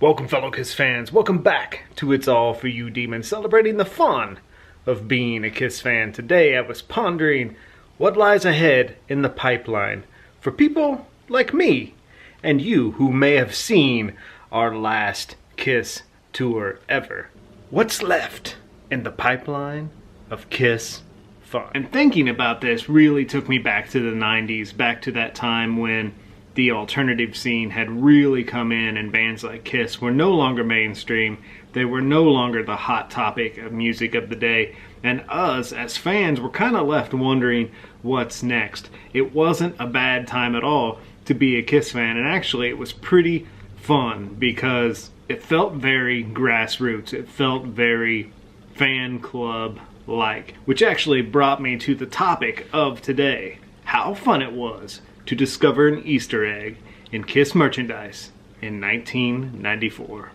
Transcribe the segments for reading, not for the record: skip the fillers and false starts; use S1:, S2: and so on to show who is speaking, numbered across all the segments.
S1: Welcome, fellow Kiss fans. Welcome back to It's All For You Demons, celebrating the fun of being a Kiss fan. Today I was pondering what lies ahead in the pipeline for people like me and you who may have seen our last Kiss tour ever. What's left in the pipeline of Kiss fun? And thinking about this really took me back to the 90s, back to that time when the alternative scene had really come in and bands like Kiss were no longer mainstream. They were no longer the hot topic of music of the day. And us, as fans, were kind of left wondering what's next. It wasn't a bad time at all to be a Kiss fan. And actually, it was pretty fun because it felt very grassroots. It felt very fan club-like. Which actually brought me to the topic of today. How fun it was to discover an Easter egg in Kiss merchandise in 1994.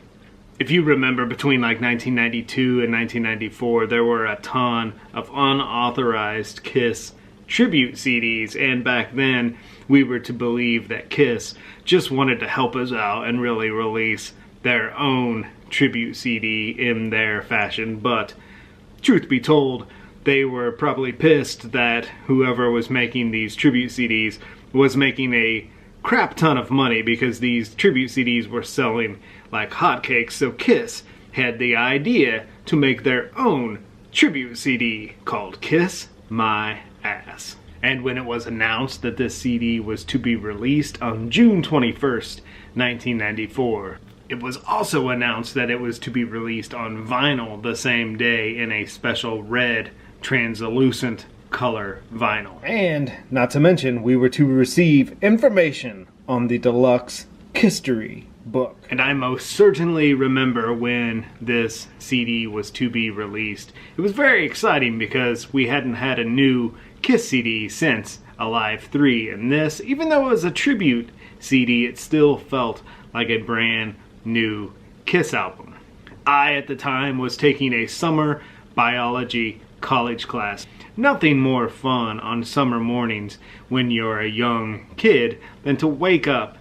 S1: If you remember, between like 1992 and 1994, there were a ton of unauthorized Kiss tribute CDs, and back then we were to believe that Kiss just wanted to help us out and really release their own tribute CD in their fashion. But truth be told, they were probably pissed that whoever was making these tribute CDs was making a crap ton of money, because these tribute CDs were selling like hotcakes. So Kiss had the idea to make their own tribute CD called Kiss My Ass. And when it was announced that this CD was to be released on June 21st, 1994, it was also announced that it was to be released on vinyl the same day in a special red translucent color vinyl. And not to mention, we were to receive information on the deluxe History book. And I most certainly remember when this CD was to be released. It was very exciting because we hadn't had a new Kiss CD since Alive 3, and this, even though it was a tribute CD, it still felt like a brand new Kiss album. I, at the time, was taking a summer biology college class. Nothing more fun on summer mornings when you're a young kid than to wake up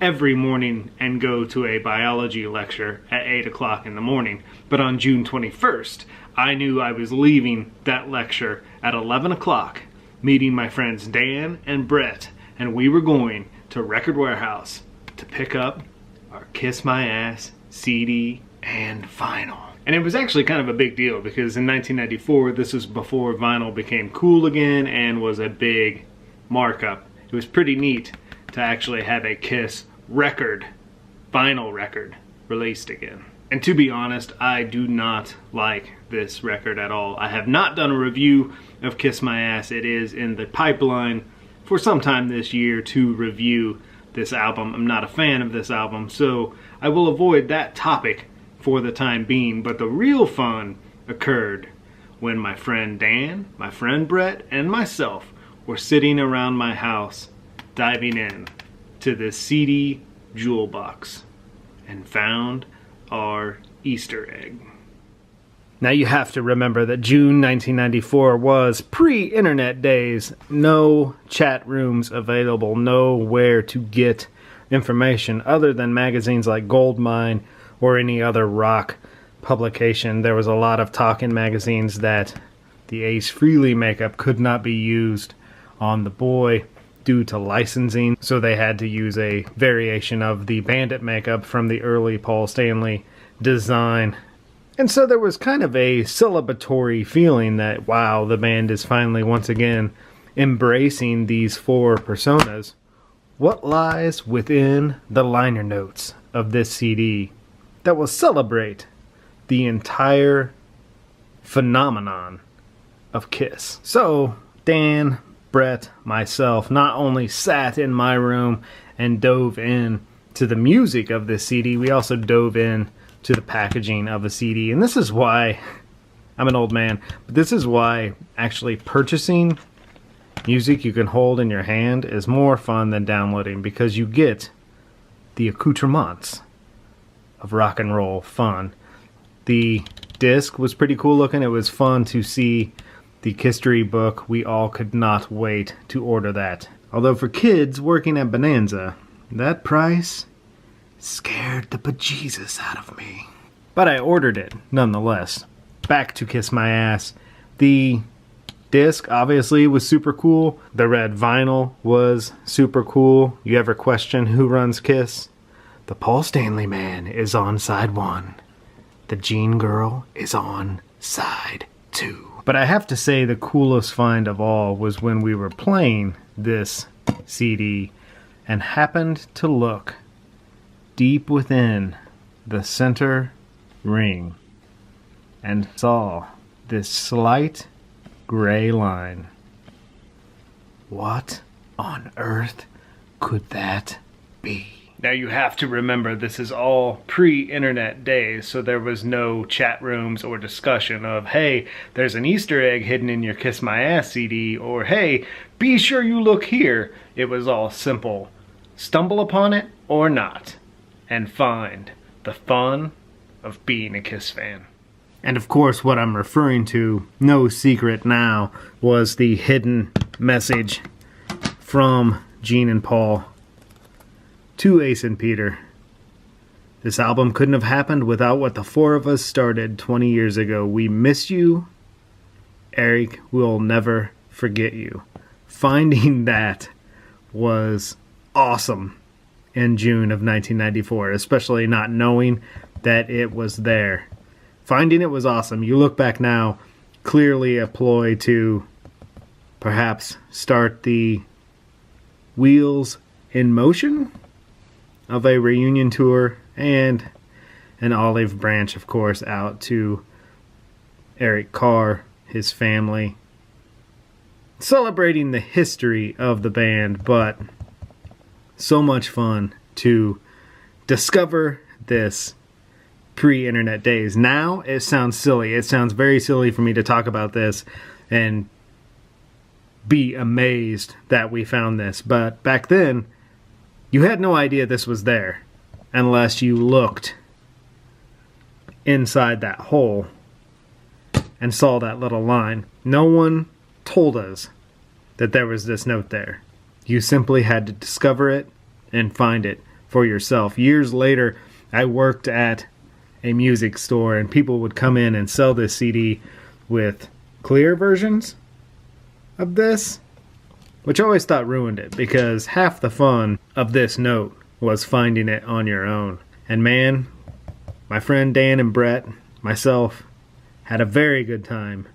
S1: every morning and go to a biology lecture at 8 o'clock in the morning. But on June 21st, I knew I was leaving that lecture at 11 o'clock, meeting my friends Dan and Brett, and we were going to Record Warehouse to pick up our Kiss My Ass CD and vinyl. And it was actually kind of a big deal because in 1994, this was before vinyl became cool again and was a big markup. It was pretty neat to actually have a Kiss record, vinyl record, released again. And to be honest, I do not like this record at all. I have not done a review of Kiss My Ass. It is in the pipeline for some time this year to review this album. I'm not a fan of this album, so I will avoid that topic for the time being. But the real fun occurred when my friend Dan, my friend Brett, and myself were sitting around my house diving in to this CD jewel box and found our Easter egg. Now you have to remember that June 1994 was pre-internet days. No chat rooms available, nowhere to get information other than magazines like Goldmine or any other rock publication. There was a lot of talk in magazines that the Ace Frehley makeup could not be used on the boy due to licensing, so they had to use a variation of the Bandit makeup from the early Paul Stanley design. And so there was kind of a celebratory feeling that, wow, the band is finally once again embracing these four personas. What lies within the liner notes of this CD that will celebrate the entire phenomenon of Kiss? So Dan, Brett, myself not only sat in my room and dove in to the music of this CD, we also dove in to the packaging of the CD. And this is why, I'm an old man, but this is why actually purchasing music you can hold in your hand is more fun than downloading, because you get the accoutrements of rock and roll fun. The disc was pretty cool looking. It was fun to see the History book. We all could not wait to order that. Although for kids working at Bonanza, that price scared the bejesus out of me. But I ordered it, nonetheless. Back to Kiss My Ass. The disc, obviously, was super cool. The red vinyl was super cool. You ever question who runs Kiss? The Paul Stanley man is on side 1. The Gene girl is on side 2. But I have to say the coolest find of all was when we were playing this CD and happened to look deep within the center ring and saw this slight gray line. What on earth could that be? Now you have to remember this is all pre-internet days, so there was no chat rooms or discussion of, hey, there's an Easter egg hidden in your Kiss My Ass CD, or hey, be sure you look here. It was all simple. Stumble upon it or not, and find the fun of being a Kiss fan. And of course what I'm referring to, no secret now, was the hidden message from Gene and Paul to Ace and Peter. This album couldn't have happened without what the four of us started 20 years ago. We miss you, Eric. We'll never forget you. Finding that was awesome in June of 1994, especially not knowing that it was there. Finding it was awesome. You look back now, clearly a ploy to perhaps start the wheels in motion of a reunion tour, and an olive branch, of course, out to Eric Carr, his family, celebrating the history of the band. But so much fun to discover this pre-internet days. Now it sounds silly. It sounds very silly for me to talk about this and be amazed that we found this. But back then, you had no idea this was there unless you looked inside that hole and saw that little line. No one told us that there was this note there. You simply had to discover it and find it for yourself. Years later, I worked at a music store and people would come in and sell this CD with clear versions of this, which I always thought ruined it, because half the fun of this note was finding it on your own. And man, my friend Dan and Brett, myself, had a very good time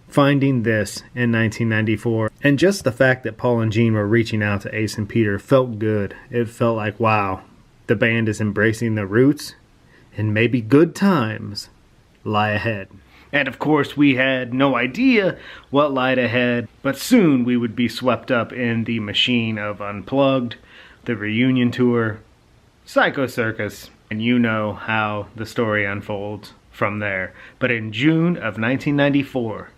S1: finding this in 1994. And just the fact that Paul and Gene were reaching out to Ace and Peter felt good. It felt like, wow, the band is embracing the roots, and maybe good times lie ahead. And of course we had no idea what lied ahead, but soon we would be swept up in the machine of Unplugged, the reunion tour, Psycho Circus, and you know how the story unfolds from there. But in June of 1994,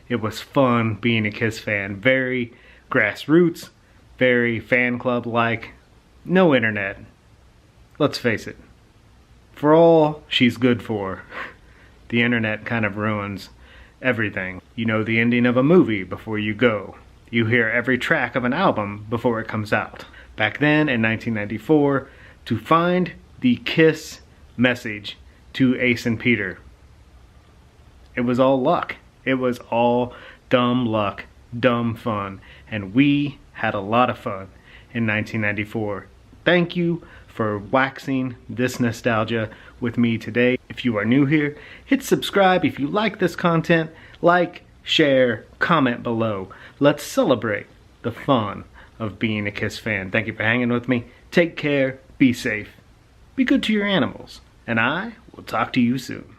S1: it was fun being a Kiss fan. Very grassroots, very fan club-like, no internet. Let's face it, for all she's good for, the internet kind of ruins everything. You know the ending of a movie before you go. You hear every track of an album before it comes out. Back then, in 1994, to find the Kiss message to Ace and Peter, it was all luck. It was all dumb luck, dumb fun. And we had a lot of fun in 1994. Thank you for waxing this nostalgia with me today. If you are new here, hit subscribe. If you like this content, like, share, comment below. Let's celebrate the fun of being a Kiss fan. Thank you for hanging with me. Take care, be safe, be good to your animals, and I will talk to you soon.